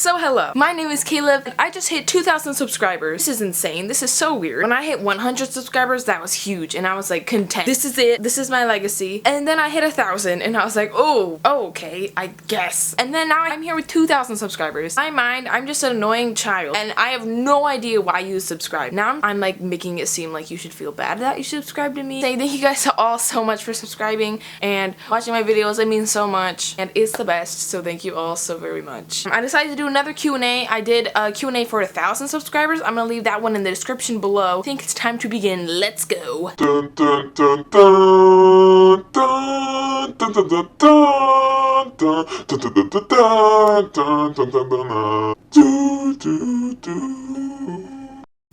So hello, my name is Caleb and I just hit 2,000 subscribers. This is insane. This is so weird. When I hit 100 subscribers, that was huge and I was like content. This is it. This is my legacy. And then I hit 1,000 and I was like, oh, okay, I guess. And then now I'm here with 2,000 subscribers. In my mind, I'm just an annoying child and I have no idea why you subscribe. Now I'm like making it seem like you should feel bad that you subscribe to me. Saying thank you guys all so much for subscribing and watching my videos. It means so much and it's the best. So thank you all so very much. I decided to do another Q&A. I did a Q&A for 1,000 subscribers. I'm gonna leave that one in the description below. I think it's time to begin. Let's go. Dun, dun, dun, dun, dun, dun, dun, dun, dun, dun, dun, dun, dun, dun, dun, dun, dun, dun. Do, do, do.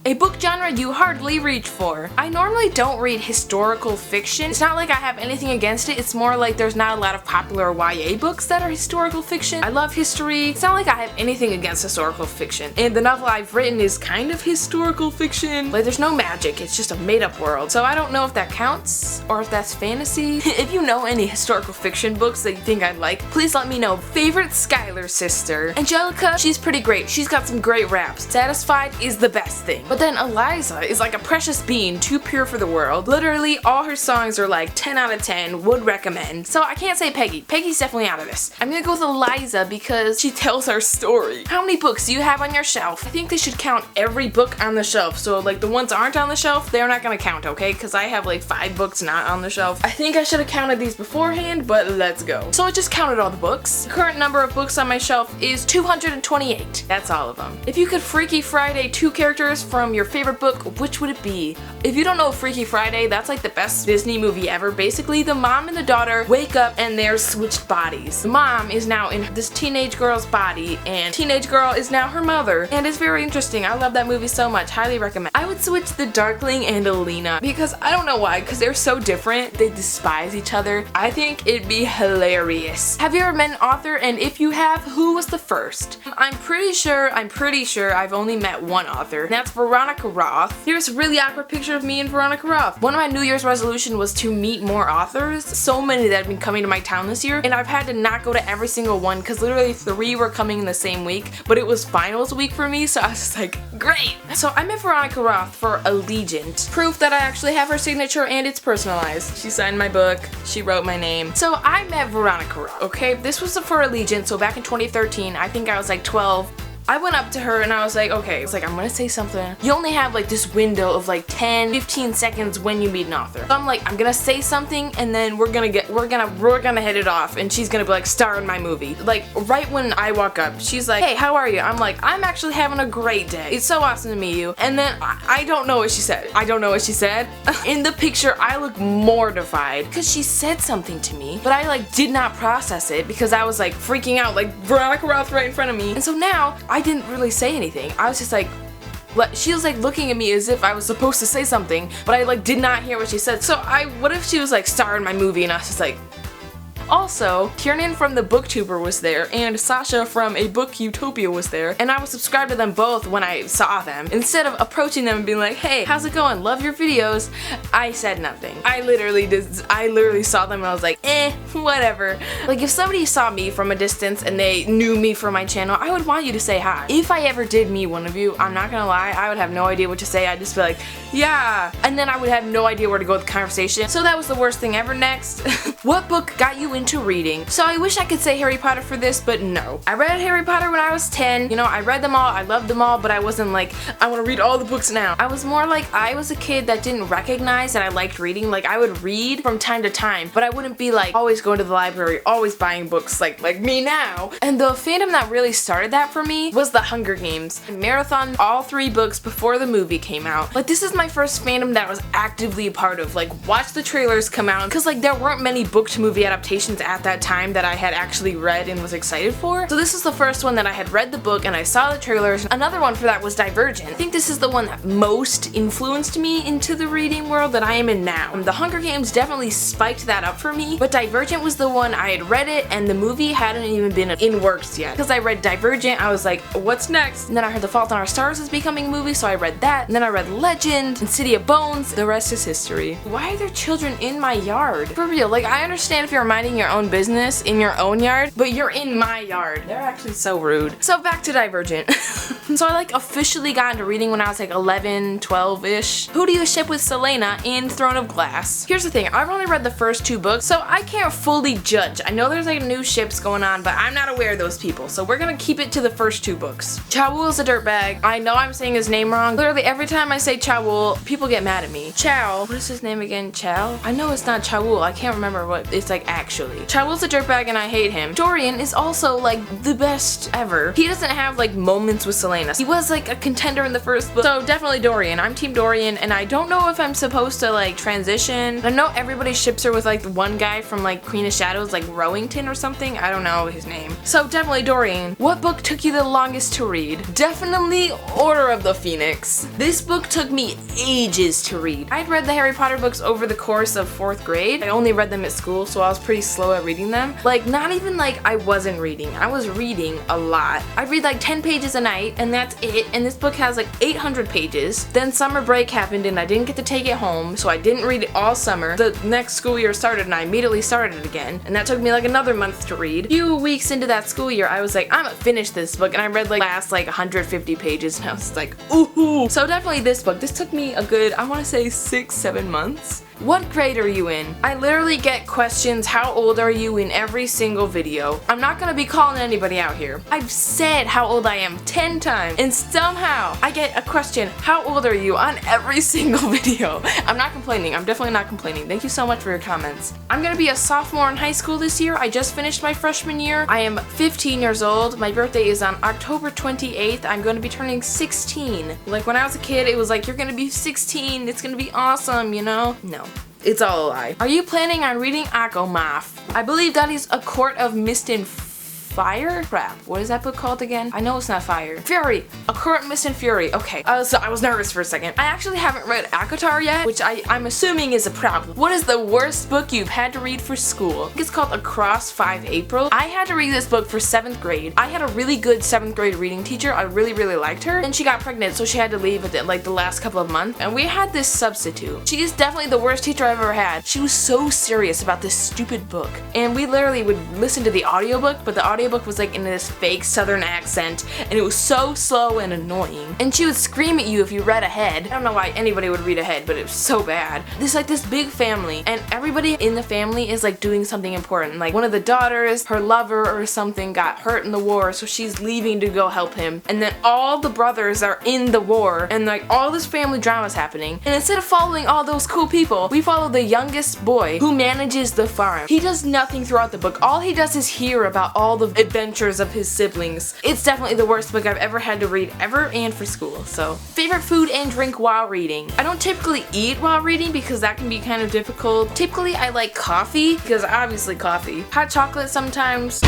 A book genre you hardly reach for. I normally don't read historical fiction. It's not like I have anything against it. It's more like there's not a lot of popular YA books that are historical fiction. I love history. It's not like I have anything against historical fiction. And the novel I've written is kind of historical fiction. Like there's no magic. It's just a made-up world. So I don't know if that counts or if that's fantasy. If you know any historical fiction books that you think I'd like, please let me know. Favorite Skylar sister. Angelica, she's pretty great. She's got some great raps. Satisfied is the best thing. But then Eliza is like a precious being, too pure for the world. Literally, all her songs are like 10 out of 10, would recommend. So I can't say Peggy. Peggy's definitely out of this. I'm gonna go with Eliza because she tells her story. How many books do you have on your shelf? I think they should count every book on the shelf. So like the ones that aren't on the shelf, they're not gonna count, okay? Because I have like 5 books not on the shelf. I think I should have counted these beforehand, but let's go. So I just counted all the books. The current number of books on my shelf is 228. That's all of them. If you could Freaky Friday 2 characters from your favorite book, which would it be? If you don't know Freaky Friday, that's like the best Disney movie ever. Basically, the mom and the daughter wake up and they're switched bodies. The mom is now in this teenage girl's body and teenage girl is now her mother. And it's very interesting. I love that movie so much. Highly recommend. I would switch the Darkling and Alina because I don't know why, because they're so different. They despise each other. I think it'd be hilarious. Have you ever met an author? And if you have, who was the first? I'm pretty sure I've only met one author. And that's Veronica Roth. Here's a really awkward picture of me and Veronica Roth. One of my New Year's resolution was to meet more authors. So many that have been coming to my town this year, and I've had to not go to every single one because literally 3 were coming in the same week, but it was finals week for me, so I was just like, great! So I met Veronica Roth for Allegiant. Proof that I actually have her signature and it's personalized. She signed my book, she wrote my name. So I met Veronica Roth, okay? This was for Allegiant, so back in 2013, I think I was like 12. I went up to her and I was like, okay, it's like, I'm gonna say something. You only have like this window of like 10-15 seconds when you meet an author. So I'm like, I'm gonna say something and then we're gonna hit it off and she's gonna be like, star in my movie. Like right when I walk up, she's like, hey, how are you? I'm like, I'm actually having a great day. It's so awesome to meet you. And then I don't know what she said. I don't know what she said. In the picture, I look mortified because she said something to me, but I like did not process it because I was like freaking out, like Veronica Roth right in front of me. And so now I didn't really say anything. I was just like, she was like looking at me as if I was supposed to say something, but I like did not hear what she said. So what if she was like star in my movie and I was just like. Also, Kiernan from the Booktuber was there, and Sasha from A Book Utopia was there, and I was subscribed to them both when I saw them. Instead of approaching them and being like, hey, how's it going? Love your videos. I said nothing. I literally saw them and I was like, whatever. Like if somebody saw me from a distance and they knew me from my channel, I would want you to say hi. If I ever did meet one of you, I'm not gonna lie, I would have no idea what to say. I'd just be like, yeah. And then I would have no idea where to go with the conversation. So that was the worst thing ever. Next, what book got you into reading? So I wish I could say Harry Potter for this, but no. I read Harry Potter when I was 10. You know, I read them all, I loved them all, but I wasn't like, I want to read all the books now. I was more like, I was a kid that didn't recognize that I liked reading. Like I would read from time to time, but I wouldn't be like always going to the library, always buying books like me now. And the fandom that really started that for me was the Hunger Games. I marathoned all 3 books before the movie came out. Like this is my first fandom that I was actively a part of. Like watch the trailers come out, because like there weren't many book to movie adaptations at that time that I had actually read and was excited for. So this is the first one that I had read the book and I saw the trailers. Another one for that was Divergent. I think this is the one that most influenced me into the reading world that I am in now. The Hunger Games definitely spiked that up for me, but Divergent was the one I had read it and the movie hadn't even been in works yet. Because I read Divergent, I was like, what's next? And then I heard The Fault in Our Stars is becoming a movie, so I read that. And then I read Legend and City of Bones. The rest is history. Why are there children in my yard? For real, like I I understand if you're minding your own business in your own yard, but you're in my yard. They're actually so rude. So back to Divergent. So I like officially got into reading when I was like 11, 12-ish. Who do you ship with Selena in Throne of Glass? Here's the thing, I've only read the first 2 books, so I can't fully judge. I know there's like new ships going on, but I'm not aware of those people, so we're gonna keep it to the first 2 books. Chawul is a dirtbag. I know I'm saying his name wrong. Literally every time I say Chawul, people get mad at me. Chow, what is his name again? Chow? I know it's not Chawul. I can't remember what it's like actually. Chawul's a dirtbag and I hate him. Dorian is also like the best ever. He doesn't have like moments with Selena. He was like a contender in the first book, so definitely Dorian. I'm team Dorian, and I don't know if I'm supposed to like transition. I know everybody ships her with like the one guy from like Queen of Shadows, like Rowington or something. I don't know his name. So definitely Dorian. What book took you the longest to read? Definitely Order of the Phoenix. This book took me ages to read. I'd read the Harry Potter books over the course of 4th grade. I only read them at school, so I was pretty slow at reading them. Like, not even like I wasn't reading. I was reading a lot. I'd read like 10 pages a night, and that's it. And this book has like 800 pages. Then summer break happened and I didn't get to take it home, so I didn't read it all summer. The next school year started and I immediately started it again, and that took me like another month to read. A few weeks into that school year, I was like, I'm gonna finish this book, and I read like last like 150 pages, and I was like, ooh. So definitely this book. This took me a good, I want to say 6-7 months. What grade are you in? I literally get questions, how old are you, in every single video. I'm not gonna be calling anybody out here. I've said how old I am 10 times, and somehow I get a question, how old are you, on every single video. I'm not complaining. I'm definitely not complaining. Thank you so much for your comments. I'm gonna be a sophomore in high school this year. I just finished my freshman year. I am 15 years old. My birthday is on October 28th. I'm gonna be turning 16. Like when I was a kid, it was like, you're gonna be 16. It's gonna be awesome, you know? No. It's all a lie. Are you planning on reading ACOMAF? I believe that is A Court of Mist and Fire? Crap. What is that book called again? I know it's not Fire. Fury. A Court of Mist and Fury. Okay. So I was nervous for a second. I actually haven't read ACOTAR yet, which I'm assuming is a problem. What is the worst book you've had to read for school? I think it's called Across 5 April. I had to read this book for 7th grade. I had a really good 7th grade reading teacher. I really liked her. And she got pregnant, so she had to leave at like the last couple of months. And we had this substitute. She is definitely the worst teacher I've ever had. She was so serious about this stupid book. And we literally would listen to the audiobook, but the audiobook was like in this fake southern accent, and it was so slow and annoying. And she would scream at you if you read ahead. I don't know why anybody would read ahead, but it was so bad. There's like this big family, and everybody in the family is like doing something important. Like one of the daughters, her lover or something got hurt in the war, so she's leaving to go help him. And then all the brothers are in the war, and like all this family drama is happening. And instead of following all those cool people, we follow the youngest boy who manages the farm. He does nothing throughout the book. All he does is hear about all the adventures of his siblings. It's definitely the worst book I've ever had to read ever, and for school. So, favorite food and drink while reading. I don't typically eat while reading because that can be kind of difficult. Typically I like coffee, because obviously coffee. Hot chocolate sometimes.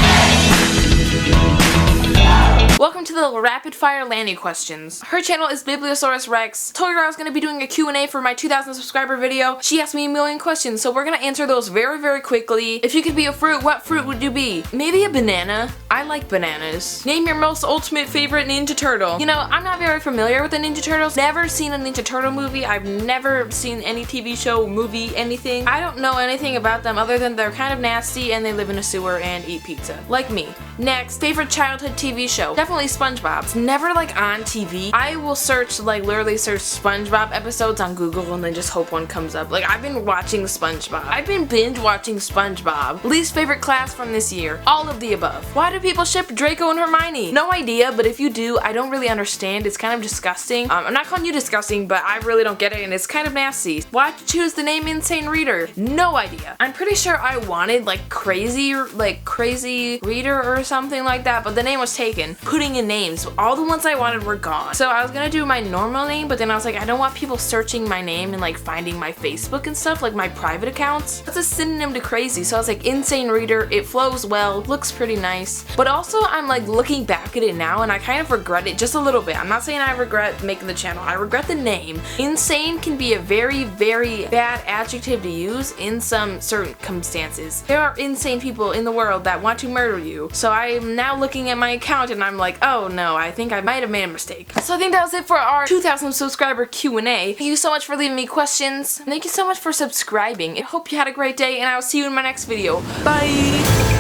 Welcome to the rapid fire Lanny questions. Her channel is Bibliosaurus Rex. Told her I was going to be doing a Q&A for my 2,000 subscriber video. She asked me a million questions, so we're going to answer those very quickly. If you could be a fruit, what fruit would you be? Maybe a banana. I like bananas. Name your most ultimate favorite Ninja Turtle. You know, I'm not very familiar with the Ninja Turtles. Never seen a Ninja Turtle movie. I've never seen any TV show, movie, anything. I don't know anything about them other than they're kind of nasty and they live in a sewer and eat pizza. Like me. Next, favorite childhood TV show. Definitely SpongeBob. It's never like on TV. I will search, like literally search SpongeBob episodes on Google and then just hope one comes up. Like I've been watching SpongeBob. I've been binge watching SpongeBob. Least favorite class from this year. All of the above. Why do people ship Draco and Hermione? No idea, but if you do, I don't really understand. It's kind of disgusting. I'm not calling you disgusting, but I really don't get it and it's kind of nasty. Why'd you choose the name Insane Reader? No idea. I'm pretty sure I wanted like crazy reader or something like that, but the name was taken. Putting in names. All the ones I wanted were gone. So I was gonna do my normal name, but then I was like, I don't want people searching my name and like finding my Facebook and stuff, like my private accounts. That's a synonym to crazy. So I was like, Insane Reader. It flows well, looks pretty nice. But also I'm like looking back at it now and I kind of regret it just a little bit. I'm not saying I regret making the channel. I regret the name. Insane can be a very bad adjective to use in some certain circumstances. There are insane people in the world that want to murder you. So I'm now looking at my account and I'm like, oh, Oh no, I think I might have made a mistake. So I think that was it for our 2,000 subscriber Q&A. Thank you so much for leaving me questions. Thank you so much for subscribing. I hope you had a great day, and I will see you in my next video. Bye!